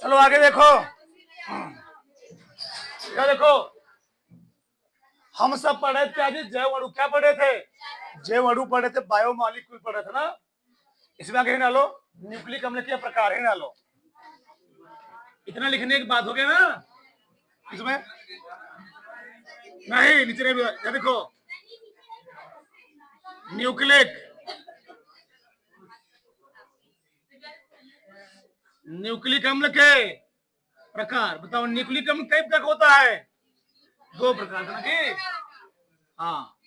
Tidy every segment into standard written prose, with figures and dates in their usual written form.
चलो आगे देखो। क्या देखो, हम सब पढ़े थे आज जैव अणु, क्या पढ़े थे? जैव अणु पढ़े थे, बायोमॉलिक्यूल पढ़े थे ना। इसमें आगे डालो न्यूक्लिक अम्ल के प्रकार है, डालो। इतना लिखने की बात हो गया ना इसमें? नहीं, नीचे नहीं, देखो न्यूक्लिक न्यूक्लिक अम्ल के प्रकार बताओ। न्यूक्लिक अम्ल कई प्रकार होता है? 2 प्रकार का जी। हाँ,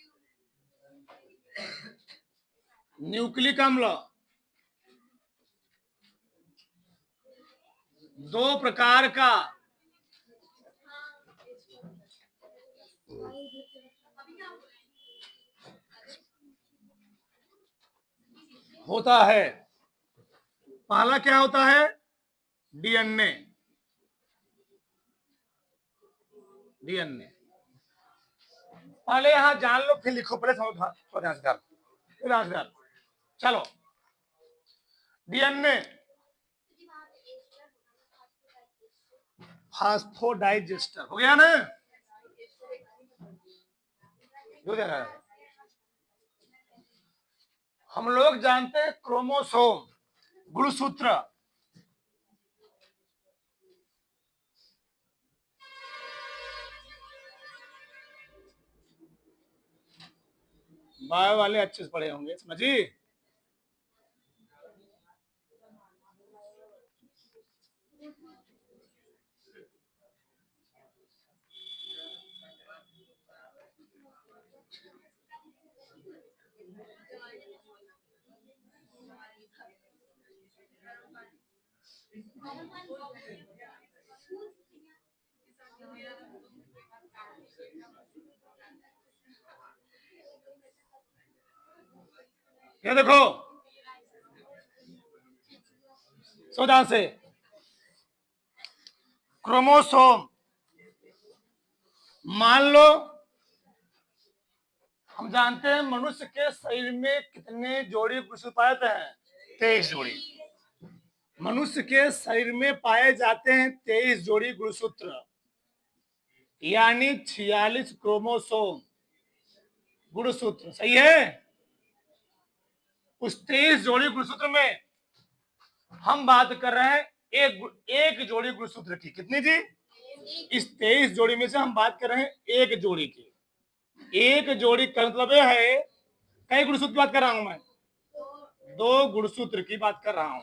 न्यूक्लिक अम्ल 2 प्रकार का होता है। पहला क्या होता है? डीएनए। डीएनए पहले यहां जान लो, फिर लिखो। पहले समझ चलो। डीएनए फास्फोडाइजेस्टर हो गया ना? हम लोग जानते हैं क्रोमोसोम, गुणसूत्र। बायो वाले अच्छे से पढ़े होंगे, समझी? ये देखो सावधान से, क्रोमोसोम मान लो हम जानते हैं मनुष्य के शरीर में कितने जोड़ी गुणसूत्र पाए जाते हैं? 23 जोड़ी। मनुष्य के शरीर में पाए जाते हैं 23 जोड़ी गुणसूत्र, यानी 46 क्रोमोसोम गुणसूत्र। सही है? उस 23 जोड़ी गुणसूत्र में हम बात कर रहे हैं एक जोड़ी गुणसूत्र की। कितनी जी? इस 23 जोड़ी में से हम बात कर रहे हैं एक जोड़ी की। एक जोड़ी का मतलब यह है, कई गुणसूत्र की बात कर रहा हूं मैं? 2 गुणसूत्र की बात कर रहा हूं।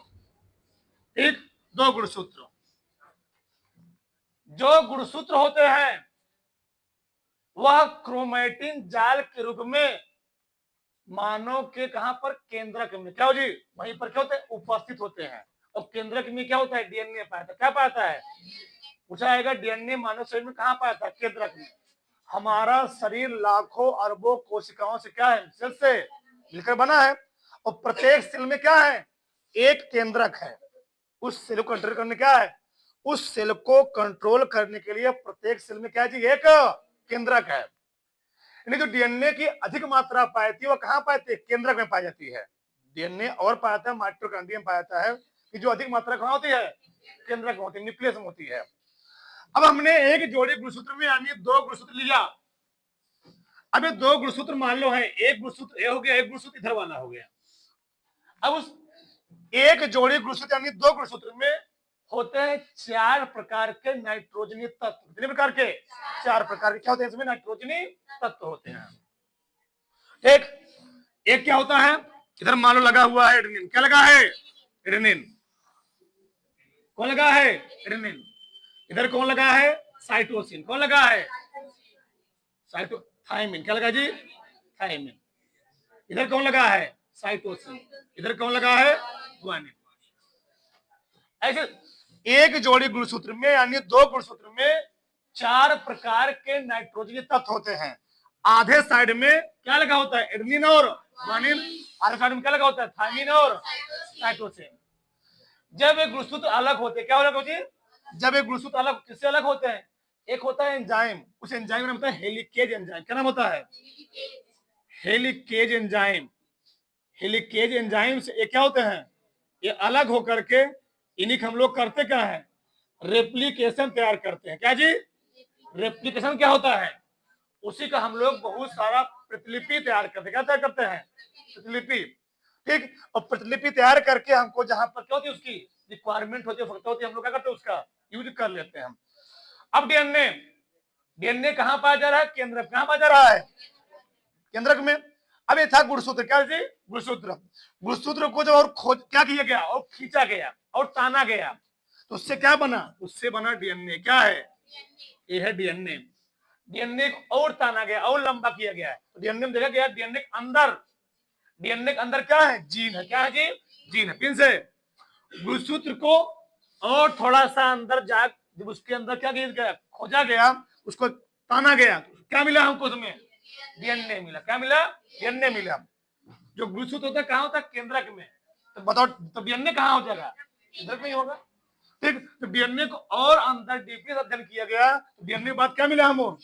ठीक, 2 गुणसूत्र। जो गुणसूत्र होते हैं वह क्रोमैटिन जाल के रूप में मानव के कहां पर? केंद्रक में। क्या हो जी? वहीं पर क्या होते हैं? उपस्थित होते हैं। और केंद्रक में क्या होता है? डीएनए पाता है। क्या पाता है? पूछा जाएगा डीएनए मानव शरीर में कहां पाता है? केंद्रक में। हमारा शरीर लाखों अरबों कोशिकाओं से क्या है? सेल से मिलकर बना है, और प्रत्येक सेल में क्या है? एक केंद्रक है। उस सेल को कंट्रोल करने क्या है? उस सेल को कंट्रोल करने के लिए प्रत्येक सेल में क्या जी? एक केंद्रक है। यानी जो डीएनए की अधिक मात्रा पाई जाती है वो कहां पाई जाती है? केंद्रक में पाई जाती है। डीएनए और पाया जाता है माइटोकॉन्ड्रिया में पाया जाता है, कि जो अधिक मात्रा कहां होती है? केंद्रक में होती है, न्यूक्लियस में होती है। अब हमने एक जोड़ी गुणसूत्र में यानी 2 गुणसूत्र लिया। अब ये 2 गुणसूत्र मान लो है, एक गुणसूत्र ये हो गया, एक गुणसूत्र इधर वाला हो गया। अब उस एक जोड़ी गुणसूत्र यानी 2 गुणसूत्र में होते हैं 4 प्रकार के नाइट्रोजनी तत्व। कितने प्रकार के? 4 प्रकार के। क्या होते हैं इसमें? नाइट्रोजनी तत्व होते हैं। ठीक, एक क्या होता है? इधर मान लो लगा हुआ है एडेनिन। क्या लगा है? एडेनिन। कौन लगा है? एडेनिन। इधर कौन लगा है? साइटोसिन। कौन लगा है? थायमिन। क्या लगा जी? थायमिन। इधर कौन लगा है? साइटोसिन। इधर कौन लगा है? ग्वानिन। ऐसे एक जोड़ी गुणसूत्र में यानी 2 गुणसूत्र में 4 प्रकार के नाइट्रोजनी तत्व होते हैं। आधे साइड में क्या लगा होता है? एडेनिन और ग्वानिन। आधे साइड में क्या लगा होता है? थायमिन और साइटोसिन। जब एक गुणसूत्र अलग होते, क्या अलग होती है? जब एक गुणसूत्र अलग, किससे अलग होते हैं? एक होता है एंजाइम, उस एंजाइम का नाम होता है हेलिकेज एंजाइम। क्या नाम होता है? Helicase enzyme. हेलिकेज एंजाइम से ये क्या होते हैं? ये अलग होकर के, इन्हीं हम लोग करते क्या है? रेप्लिकेशन तैयार करते हैं। क्या जी? रेप्लिकेशन क्या होता है? उसी का हम लोग बहुत सारा प्रतिलिपि तैयार करते हैं। क्या तैयार करते हैं? प्रतिलिपि। ठीक। और प्रतिलिपि तैयार करके हमको जहां पर क्या होती है उसकी रिक्वायरमेंट होती है, आवश्यकता होती है, हम लोग क्या करते हैं उसका यूज कर लेते हैं हम। अब डीएनए, डीएनए कहां पाया जा रहा है? केंद्रक। कहां पाया जा रहा है? केंद्रक में। अब ये था गुणसूत्र। क्या जी? गुणसूत्र। गुणसूत्र को जब और खोज क्या किया गया और खींचा गया और ताना गया तो उससे क्या बना? उससे बना डीएनए। क्या है? ये है डीएनए। डीएनए को और ताना गया और लंबा किया गया है तो डीएनए में देखा गया डीएनए के अंदर, डीएनए के अंदर क्या है? जीन है। क्या है जी? जीन है। फिर से गुणसूत्र को और थोड़ा सा अंदर जा, जब उसके अंदर क्या किया गया? खोजा गया, उसको ताना गया, क्या मिला हमको? उसमें डीएनए मिला। क्या मिला? डीएनए मिला। जो गुणसूत्र होता है कहाँ होता है? केंद्रक में। तो बताओ तो डीएनए कहाँ हो जाएगा? केंद्रक में ही होगा। ठीक। तो डीएनए को और अंदर डीपी से अध्ययन किया गया तो डीएनए के बाद क्या मिला हमको?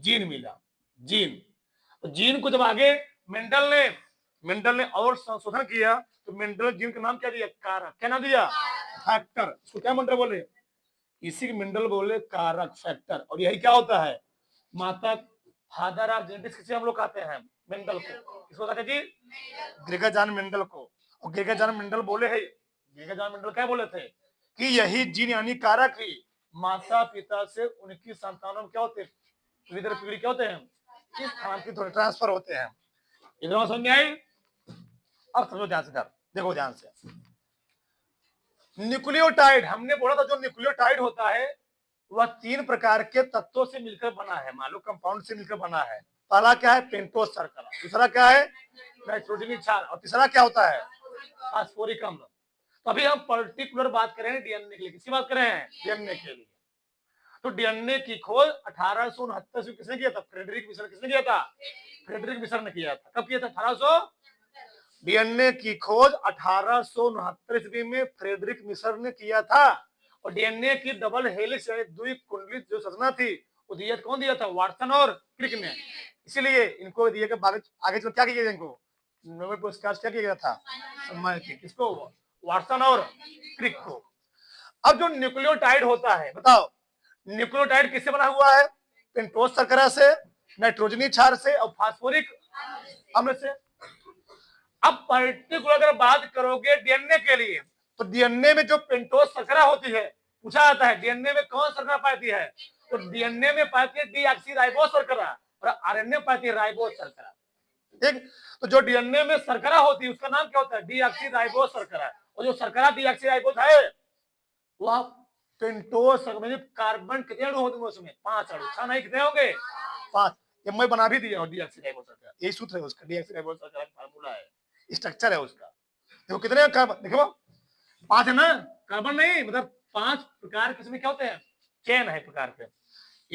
जीन मिला। जीन। तो जीन को जब आगे मेंडल ने और संशोधन किया तो मेंडल जीन का नाम क्या दिया? कारक। क्या नाम दिया? फैक्टर। इसको क्या मेंडल बोले? इसी मेंडल बोले कारक, फैक्टर। और यही क्या होता है? माता, फादर ऑफ जेनेटिक्स किसे हम लोग कहते हैं? मेंडल को। किसको कहते हैं जी? ग्रेगर जॉन मेंडल को। और ग्रेगर जॉन मेंडल बोले है, ग्रेगर जॉन मेंडल क्या बोले थे कि यही जीन यानी कारक ही माता पिता से उनकी संतानों में क्या होते हैं? पीढ़ी क्या होते हैं? इस स्थानांतरित होते, ट्रांसफर होते हैं। इधर समझ में आई? अब समझो ध्यान से। देखो ध्यान से। न्यूक्लियोटाइड, हमने बोला था जो न्यूक्लियोटाइड होता है वह 3 प्रकार के तत्वों से मिलकर बना है, मान लो कंपाउंड से मिलकर बना है। पहला क्या है? पेंटोज शर्करा। दूसरा क्या है? नाइट्रोजनी क्षार। और तीसरा क्या होता है? फास्फोरिक अम्ल। तो अभी हम पर्टिकुलर बात करें डीएनए के लिए। किसकी बात कर रहे हैं? डीएनए के लिए। तो डीएनए की खोज 1869 में किसने किया था? Friedrich Miescher. किसने किया था? फ्रेडरिक मिशर ने किया था। कब किया था? 1800। डीएनए की खोज 1869 ईस्वी में फ्रेडरिक मिशर ने किया था। और डीएनए की डबल हेलिक्स यानी द्विकुंडलित जो संरचना थी वो दिया कौन दिया था? वाटसन और क्रिक ने। इसीलिए इनको दिए गए आगे चलो क्या किया गया? इनको नोबेल पुरस्कार क्या किया गया था? सम्मानित किया। किसको? वाटसन और क्रिक को। अब जो न्यूक्लियोटाइड होता है, बताओ न्यूक्लियोटाइड किससे बना हुआ है? पेंटोज शर्करा से, नाइट्रोजनी क्षार से और फास्फोरिक अम्ल से। अब पर्टिकुलर अगर बात करोगे डीएनए के लिए तो डीएनए में जो पेंटोज शर्करा होती है, पूछा जाता है डीएनए में कौन शर्करा पाती है? तो डीएनए में पाती है डीऑक्सीराइबोस शर्करा और आरएनए में पाती है राइबोस शर्करा। ठीक। तो जो डीएनए में शर्करा होती है उसका नाम क्या होता है? डीऑक्सीराइबोस शर्करा। और जो शर्करा डीऑक्सीराइबोस है वह पेंटोज शर्करा। कार्बन कितने अणु होंगे उसमें? 5 अणु। 6 नहीं, कितने होंगे? 5। ये मैं बना भी दिया हूं डीऑक्सीराइबोस शर्करा। यही सूत्र है उसका, डीऑक्सीराइबोस शर्करा का फार्मूला है, स्ट्रक्चर है उसका। देखो कितने कार्बन, देखो 5 है ना? कार्बन नहीं, मतलब 5 प्रकार किसमें क्या होते हैं? चेन है प्रकार के।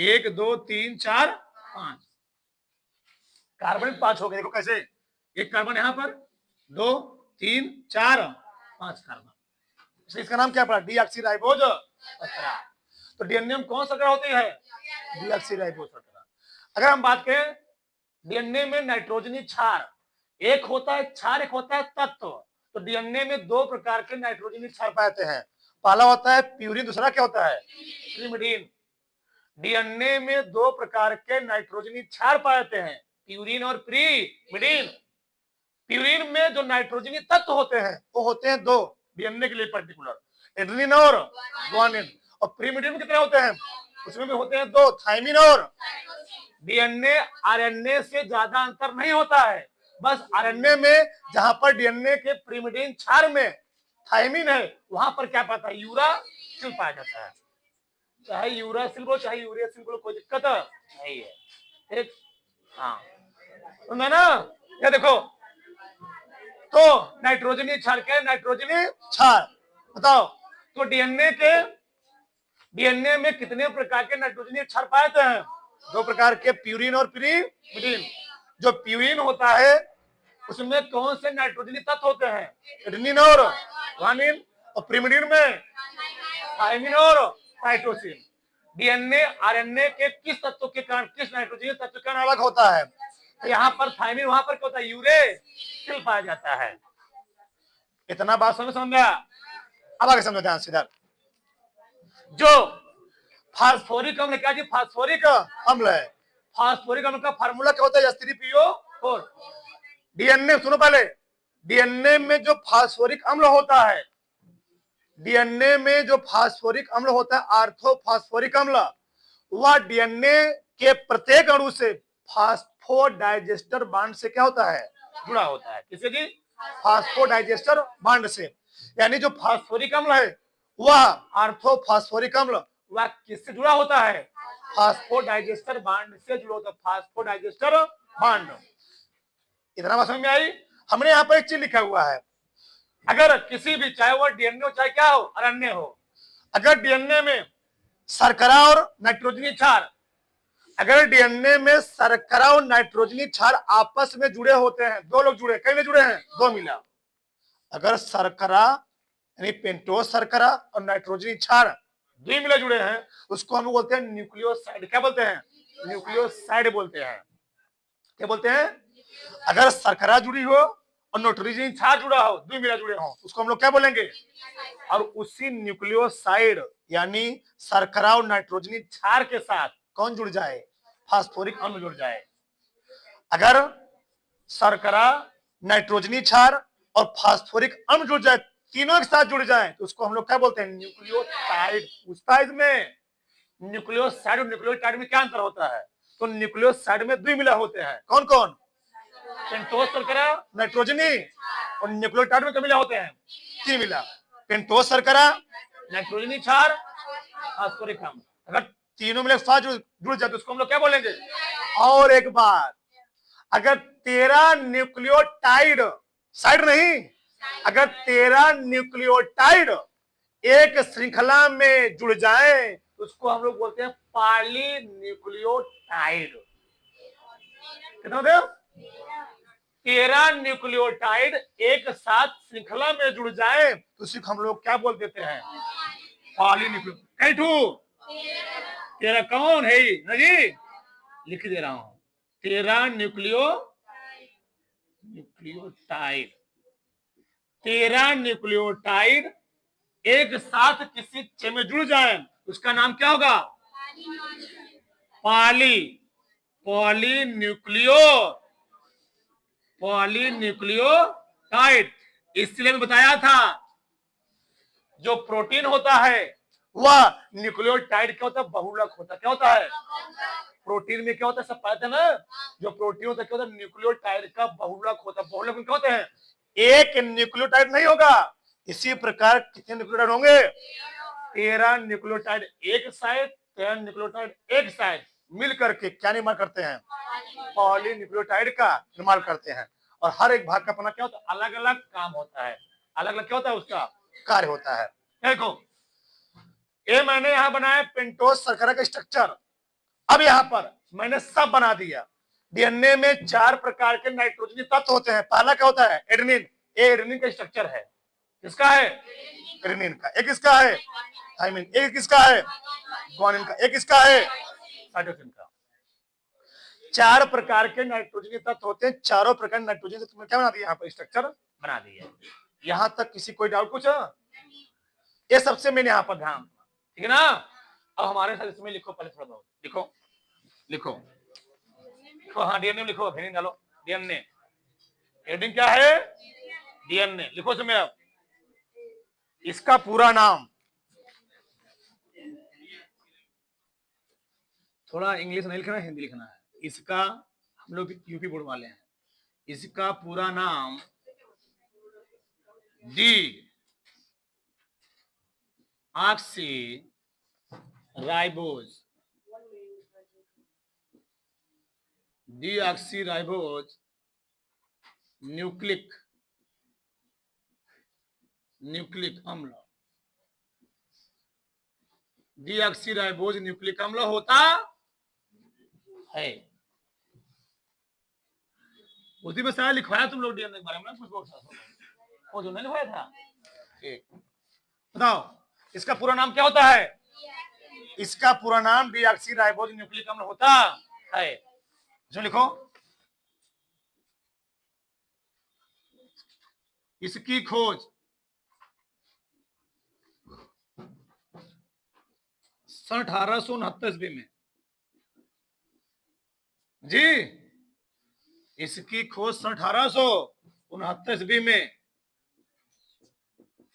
1 2 3 4 5 कार्बन 5 हो गए। देखो कैसे, एक कार्बन यहाँ पर, 2 3 4 5 कार्बन। इसका नाम क्या पड़ा? डीऑक्सीराइबोस शर्करा। तो डीएनए में कौन शर्करा होती है? डीऑक्सीराइबोस शर्करा। अगर हम बात करें डीएनए में नाइट्रोजनी क्षार, एक होता है क्षार, एक होता है तत्व। तो डीएनए में 2 प्रकार के नाइट्रोजनी क्षार पाते हैं। पहला होता है प्यूरिन, दूसरा क्या होता है? प्रिमिडीन। डीएनए में 2 प्रकार के नाइट्रोजनी क्षार पाते हैं, प्यूरिन और प्रिमिडीन। प्यूरिन में जो नाइट्रोजनी तत्व होते हैं वो होते हैं 2 डीएनए के लिए पर्टिकुलर, एडेनिन और गुआनिन। और प्रिमिडीन में कितने होते हैं? उसमें भी होते हैं 2, थायमिन और। डीएनए आरएनए से ज्यादा अंतर नहीं होता है, बस आरएनए में जहां पर डीएनए के प्रिमिडीन क्षार में थायमिन है वहां पर क्या पाता है? यूरासिल पाया जाता है। चाहे यूरासिल बोलो चाहे यूरियासिल बोलो, कोई दिक्कत नहीं है। ठीक। हाँ सुना ना? ये देखो तो नाइट्रोजनी क्षार के नाइट्रोजनी क्षार बताओ। तो डीएनए में कितने प्रकार के नाइट्रोजनी क्षार पाए जाते हैं? 2 प्रकार के, प्यूरिन और प्रिमिडीन। जो प्यूरिन होता है उसमें कौन से नाइट्रोजनी तत्व होते हैं? एडेनिन और गुआनिन। और प्रिमिडीन में थायमिन और साइटोसिन। डीएनए आरएनए के किस तत्व के कारण, किस नाइट्रोजनी तत्व के कारण अलग होता है? तो यहाँ पर थायमिन, वहां पर क्या होता है? यूरेसिल पाया जाता है। इतना बात समझ में? अब आगे समझो ध्यान से। जो फास्फोरिक अम्ल क्या जी, फास्फोरिक अम्ल है। फास्फोरिक अम्ल का फार्मूला क्या होता है, H3PO4। डीएनए सुनो पहले, डीएनए में जो फास्फोरिक अम्ल होता है, डीएनए में जो फास्फोरिक अम्ल होता है, आर्थोफास्फोरिक अम्ल, वह डीएनए के प्रत्येक अणु से फास्फोडाइजेस्टर बांड से क्या होता है, जुड़ा होता है। किससे जी, फास्फोडाइजेस्टर बांड से। यानी जो फास्फोरिक अम्ल है वह आर्थोफास्फोरिक अम्ल वह किससे जुड़ा होता है, फास्फोडाइजेस्टर बांड से जुड़ा होता है, फास्फोडाइजेस्टर बांड। इतना बात समझ में आई। हमने यहाँ पर एक चीज लिखा हुआ है, अगर किसी भी, चाहे वो डीएनए हो चाहे क्या हो, अरण्य हो, अगर डीएनए में शर्करा और नाइट्रोजनी क्षार, अगर डीएनए में शर्करा और नाइट्रोजनी क्षार आपस में जुड़े होते हैं, दो लोग जुड़े, कई लोग जुड़े हैं, दो मिला, अगर शर्करा यानी पेंटोस शर्करा और नाइट्रोजनी क्षार द्विमिला जुड़े हैं, उसको हम बोलते हैं न्यूक्लियोसाइड। क्या बोलते हैं, न्यूक्लियोसाइड बोलते हैं। क्या बोलते हैं, अगर शर्करा जुड़ी हो और नाइट्रोजन क्षार जुड़ा हो, द्विमिला जुड़े हो, उसको हम लोग क्या बोलेंगे, और उसी न्यूक्लियोसाइड यानी शर्करा और नाइट्रोजनी क्षार के साथ कौन जुड़ जाए, फास्फोरिक अम्ल जुड़ जाए। अगर शर्करा, नाइट्रोजनी क्षार और फास्फोरिक अम्ल जुड़ जाए, तीनों एक साथ जुड़ जाए, तो उसको हम लोग क्या बोलते हैं, न्यूक्लियोटाइड। पूछता है इसमें न्यूक्लियोसाइड और न्यूक्लियोटाइड में क्या अंतर होता है, तो न्यूक्लियोसाइड में द्विमिला होते हैं, कौन कौन, पेंटोस शर्करा, नाइट्रोजनी, और न्यूक्लियोटाइड में मिला होते हैं, तीन मिला, पेंटोस शर्करा, नाइट्रोजनी क्षार, फास्फोरिक अम्ल। अगर तीनों मिले साथ जुड़ जाए तो उसको हम लोग क्या बोलेंगे। और एक बात, अगर 13 न्यूक्लियोटाइड, साइड नहीं, अगर 13 न्यूक्लियोटाइड एक श्रृंखला में जुड़ जाए तो उसको हम लोग बोलते हैं पॉलीन्यूक्लियोटाइड। कितना देव, 13 न्यूक्लियोटाइड एक साथ श्रृंखला में जुड़ जाए तो उसी को हम लोग क्या बोल देते हैं, पॉलीन्यूक्लियो। कैठू 13 कौन है ना जी, लिख दे रहा हूं, 13 न्यूक्लियोटाइड, 13 न्यूक्लियोटाइड एक साथ किसी चेन में जुड़ जाए उसका नाम क्या होगा, पॉलीन्यूक्लियोटाइड। इसलिए मैं बताया था जो प्रोटीन होता है वह न्यूक्लियोटाइड क्या होता है, बहुलक होता है। क्या होता है, प्रोटीन में क्या होता है, सब पता है ना, जो प्रोटीन होता है क्या होता है, न्यूक्लियोटाइड का बहुलक होता है। बहुलक में क्या होते हैं, एक न्यूक्लियोटाइड नहीं होगा, इसी प्रकार कितने न्यूक्लियोटाइड होंगे, 13 न्यूक्लियोटाइड एक साइड, 13 न्यूक्लियोटाइड एक साइड मिल करके क्या निर्माण करते हैं, पॉलीन्यूक्लियोटाइड का निर्माण करते हैं। और हर एक भाग का अपना क्या होता है, अलग अलग काम होता है, अलग अलग क्या होता है, उसका कार्य होता है। देखो ये मैंने यहां बनाया पेंटोस शर्करा का स्ट्रक्चर। अब यहां पर मैंने सब बना दिया। डीएनए में 4 प्रकार के नाइट्रोजनी तत्व होते हैं। पहला क्या होता है, एडेनिन। ये एडेनिन का स्ट्रक्चर है, किसका है, एडेनिन का। एक किसका है, थाइमिन। एक किसका है, ग्वानिन का। एक किसका है, साइटोसिन का। 4 प्रकार के नाइट्रोजनी तत्व होते हैं। चारों प्रकार नाइट्रोजनी तत्व में क्या बना दिया, यहाँ पर स्ट्रक्चर बना दिया। यहां तक किसी कोई डाउट कुछ, ये सबसे मैंने यहाँ पर ध्यान, ठीक है ना। अब हमारे साथ इसमें लिखो, पहले थोड़ा बहुत लिखो, लिखो लिखो, हाँ डीएनए लिखो, फिर डालो डीएनए। एडेनिन क्या है, डीएनए लिखो इसमें। अब इसका पूरा नाम, थोड़ा इंग्लिश नहीं लिखना है, हिंदी लिखना है। इसका, हम लोग यूपी बोर्ड वाले हैं, इसका पूरा नाम D oxy ribose, D oxy ribose nucleic अम्ल, डी ऑक्सी राइबोज न्यूक्लिक अम्ल होता है। उसी में सारा लिखवाया तुम लोग डीएनए के बारे में, कुछ वो जो नहीं लिखवाया था। ठीक, बताओ इसका पूरा नाम क्या होता है, इसका पूरा नाम डीऑक्सी राइबोज न्यूक्लिक अम्ल होता है। इसमें लिखो, इसकी खोज सन 1869 ईस्वी में जी। इसकी खोज सन 1869 ईस्वी में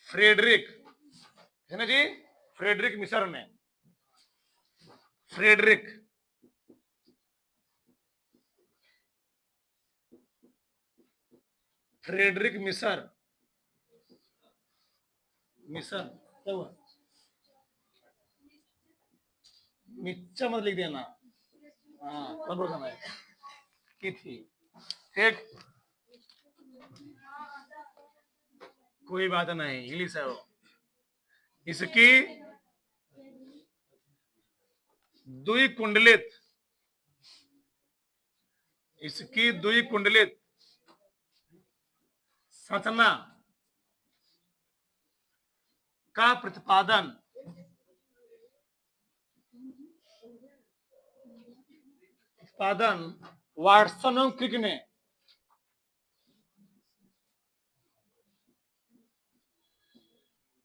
फ्रेडरिक है ना जी, फ्रेडरिक मिसर ने, फ्रेडरिक फ्रेडरिक मिसर मिसर क्या हुआ, मिच्चा मत लिख देना, हाँ कब है की थी, ठीक, कोई बात नहीं, इंग्लिश है वो। इसकी द्विकुंडलित, इसकी द्विकुंडलित संरचना का प्रतिपादन वाटसन एवं क्रिक ने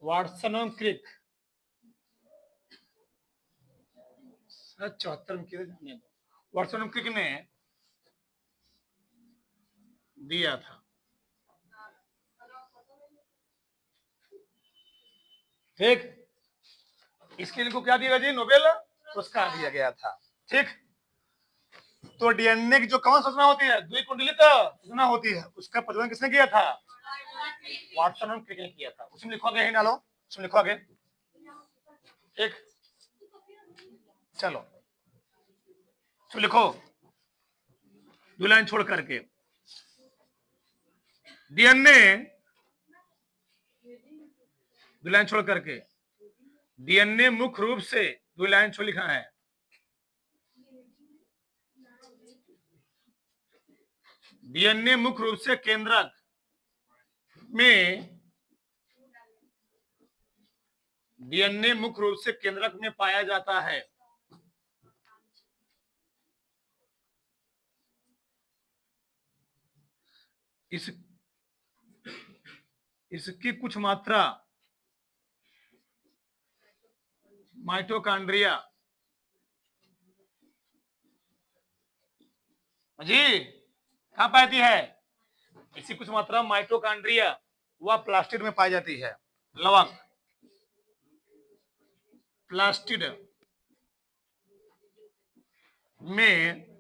वाटसन एवं क्रिक 74 में किया जाने दो, वाटसन एवं क्रिक ने दिया था, ठीक। इसके लिए क्या दिया जी, नोबेल पुरस्कार दिया गया था, ठीक। तो डीएनए की जो कौन संरचना होती है, द्विकुंडलित संरचना होती है, उसका परिवर्तन किसने किया था, वाटसन एवं क्रिक ने किया था। उसमें लिखो आगे, डालो उसमें लिखो आगे, ठीक। चलो तो लिखो दो लाइन छोड़ करके, डीएनए दो लाइन छोड़ करके, डीएनए मुख्य रूप से दो लाइन छोड़ लिखा है, डीएनए मुख्य रूप से केंद्रक में, डीएनए मुख्य रूप से केंद्रक में पाया जाता है। इसकी कुछ मात्रा माइटोकॉन्ड्रिया जी कहां पाती है, इसकी कुछ मात्रा माइटोकॉन्ड्रिया व प्लास्टिड में पाई जाती है, लवक प्लास्टिड में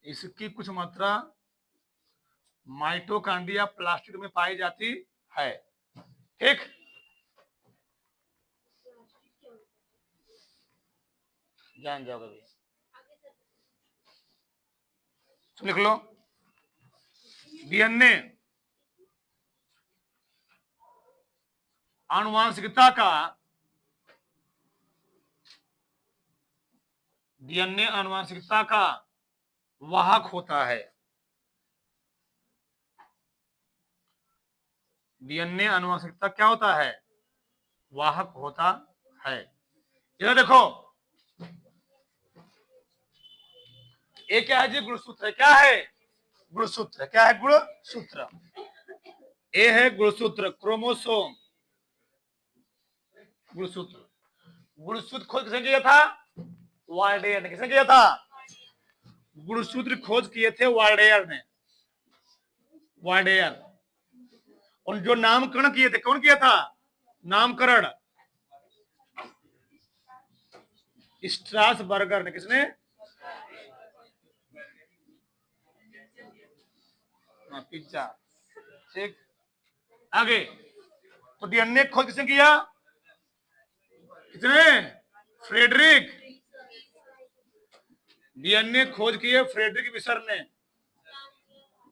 इसकी कुछ मात्रा माइटोकॉन्ड्रिया प्लास्टिड में पाई जाती है, ठीक। जान जाओगे भी, तो लिख लो डीएनए आनुवांशिकता का, डीएनए आनुवांशिकता का वाहक होता है, डीएनए आनुवांशिकता क्या होता है, वाहक होता है। इधर देखो ये क्या है जी, गुणसूत्र, क्या है गुणसूत्र, क्या है गुणसूत्र, ये है गुणसूत्र, क्रोमोसोम, गुणसूत्र, गुणसूत्र खोज किसने किया था, वाल्डेयर ने, किसने किया था, गुणसूत्र खोज किए थे वाल्डेयर ने, वाल्डेयर। और जो नामकरण किए थे, कौन किया था, नामकरण स्ट्रासबर्गर ने, किसने, पिज्जा, ठीक। आगे तो डीएनए खोज किसने किया, किसने, फ्रेडरिक, डीएनए खोज किए फ्रेडरिक मिसर ने,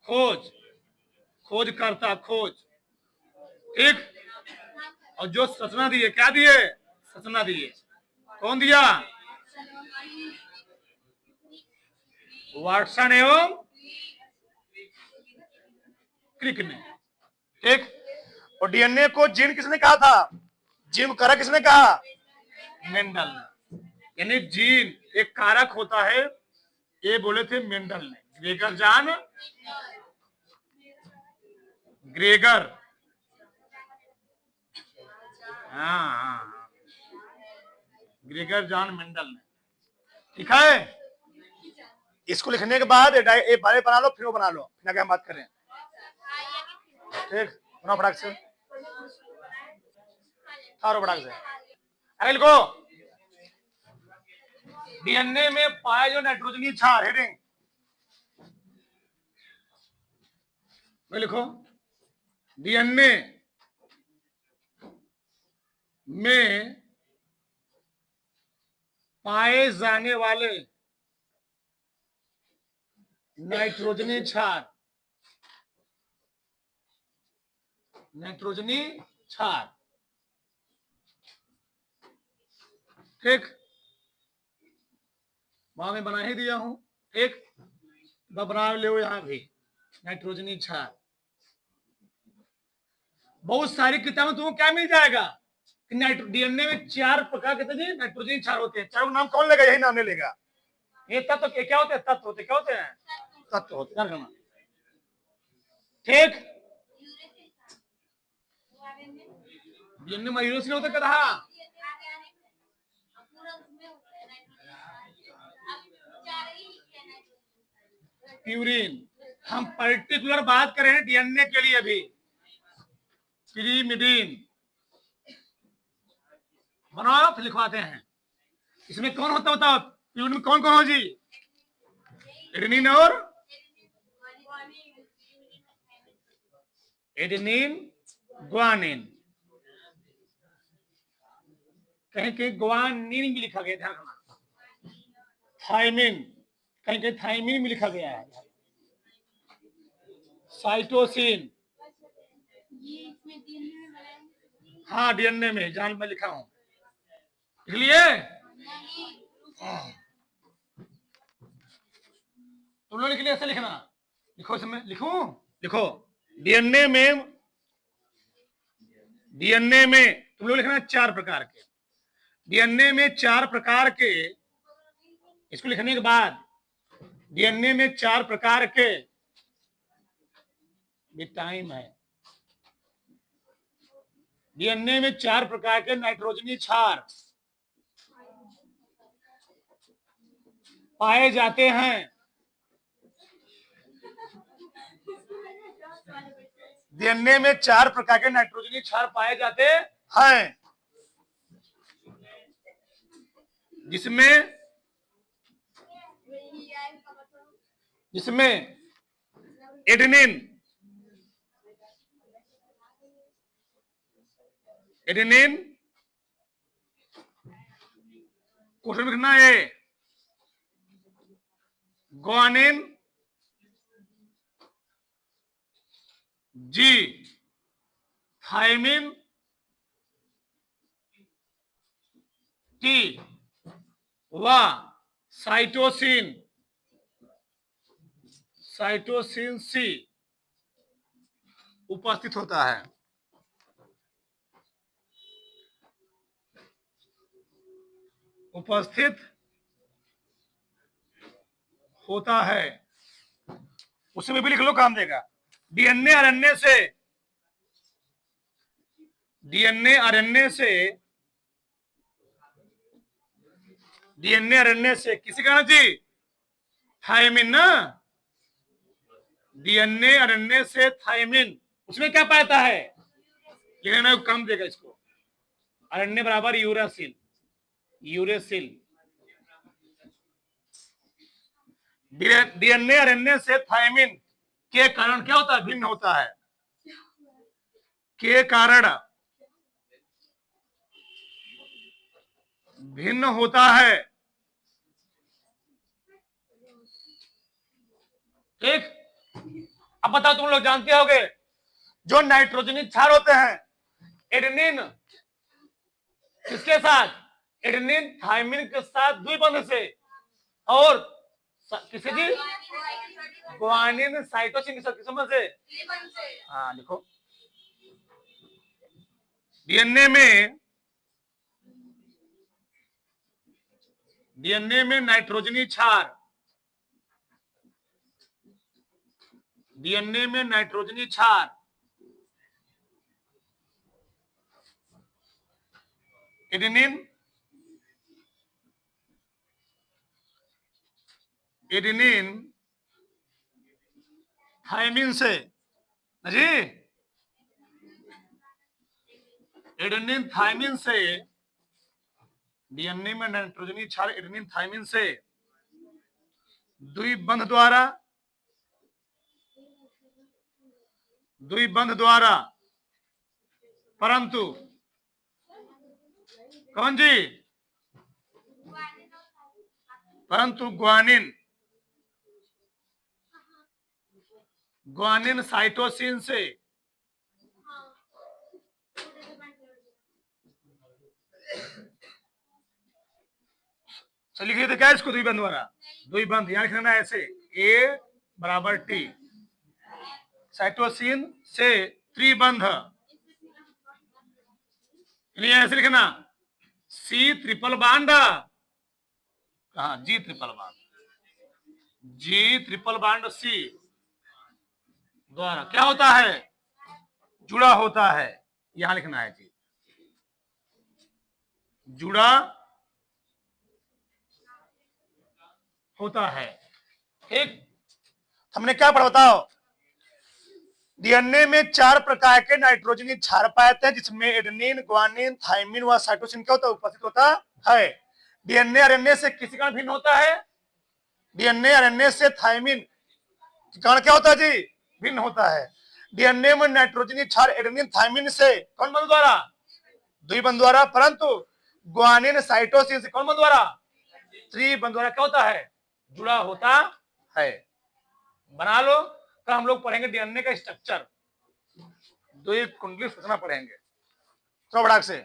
खोज करता, खोज, ठीक। और जो सूचना दिए, क्या दिए, सूचना दिए, कौन दिया, वाटसन एवं क्रिक ने, ठीक। और डीएनए को जीन किसने कहा था, जीन कारक किसने कहा, मेंडल ने, यानी जीन एक कारक होता है, ये बोले थे मेंडल ने, ग्रेगर हाँ, ग्रेगर जॉन मेंडल ने। ठीक है, इसको लिखने के बाद एक बारे बना लो, फिर वो बना लो, फिर आगे हम बात करें। ठीक, बना फटाक से, थारो फटाक से। अरे लिखो, डीएनए में पाए जो नाइट्रोजनी क्षार, हेडिंग में लिखो, डीएनए में पाए जाने वाले नाइट्रोजनी क्षार, नाइट्रोजनी क्षार। ठीक, वहां में बना ही दिया हूं। ठीक, बना लो यहां भी नाइट्रोजनी क्षार। बहुत सारी किताबों तुमको क्या मिल जाएगा, डीएनए में 4 प्रकार के नाइट्रोजन क्षार होते हैं। चारों नाम कौन लेगा, यही नाम ले लेगा। ये तत्व क्या होते हैं, तत्व होते क्या होते हैं, तत्व होते हैं। ठीक, डीएनए में यूरेसिल होता क्या रहा, प्यूरिन। हम पर्टिकुलर बात करें डीएनए के लिए अभी, पिरीमिडीन बनाओ, फिर लिखवाते हैं। इसमें कौन होता बताओ, प्यूरिन में कौन कौन हो जी, एडेनिन और एडेनिन ग्वानिन, कहीं कहीं ग्वानिन भी लिखा गया, ध्यान रखना। थाइमिन, कहीं कहीं थाइमिन भी लिखा गया है। साइटोसिन, हाँ डीएनए में, जान में लिखा हूं, इसलिए तुम लोग लिख लिया, ऐसे लिखना। लिखो, इसमें लिखूं, लिखो, डीएनए में तुम लोग लिखना 4 प्रकार के, डीएनए में 4 प्रकार के। इसको लिखने के बाद डीएनए में 4 प्रकार के, भी टाइम है, डीएनए में 4 प्रकार के नाइट्रोजनी क्षार पाए जाते हैं। डीएनए में 4 प्रकार के नाइट्रोजनी क्षार पाए जाते हैं, जिसमें एडेनिन, क्वेश्चन लिखना है, ग्वानिन, जी, थाइमिन, टी, व साइटोसिन, सी उपस्थित होता है। उपस्थित होता है, उसमें भी लिख लो, काम देगा। डीएनए आरएनए से किसी का जी, थायमिन ना, डीएनए आरएनए से थायमिन, उसमें क्या पाता है, लिखना काम देगा इसको, आरएनए बराबर यूरेसिल, डीएनए आरएनए से थायमिन के कारण क्या होता है, भिन्न होता है, के कारण भिन्न होता है। ठीक, अब बताओ, तुम लोग जानते होगे जो नाइट्रोजनी क्षार होते हैं, एडेनिन किसके साथ, एडेनिन थायमिन के साथ द्विबंध से, और किसी जी ग्वानिन साइटोसिन के साथ किस संबंध से, हाँ लिखो, डीएनए में नाइट्रोजनी क्षार, डीएनए में नाइट्रोजनी क्षार एडेनिन एडेनिन थायमिन से जी, एडेनिन थायमिन से डीएनए में नाइट्रोजनी क्षार एडेनिन थायमिन से द्विबंध द्वारा परंतु कौन जी, परंतु ग्वानिन साइटोसिन से लिखिए तो क्या इसको द्विबंध द्वारा, द्विबंध यहां लिखना है ऐसे A बराबर T, साइटोसिन से त्रिबंध, ऐसे लिखना C ट्रिपल बांड, कहा G triple bond, G triple bond C द्वारा क्या होता है, जुड़ा होता है, यहां लिखना है जी, जुड़ा होता है। ठीक, हमने क्या पढ़ा बताओ, डीएनए में 4 प्रकार के नाइट्रोजनी क्षार पाए जाते हैं, जिसमें एडेनिन, ग्वानिन, थायमिन व साइटोसिन क्या होता है, उपस्थित होता है। डीएनए आरएनए से किसी कारण भिन्न होता है, डीएनए आरएनए से थायमिन कारण क्या होता है जी, भिन्न होता है। डीएनए में नाइट्रोजनी क्षार एडेनिन थायमिन से कौन बंध द्वारा, द्विबंध द्वारा, परंतु ग्वानिन साइटोसिन से कौन बंध द्वारा, त्रिबंध द्वारा क्या होता है, जुड़ा होता है। बना लो, तो हम लोग पढ़ेंगे डीएनए का स्ट्रक्चर, 2 कुंडली सूचना पढ़ेंगे। तो बड़ाक से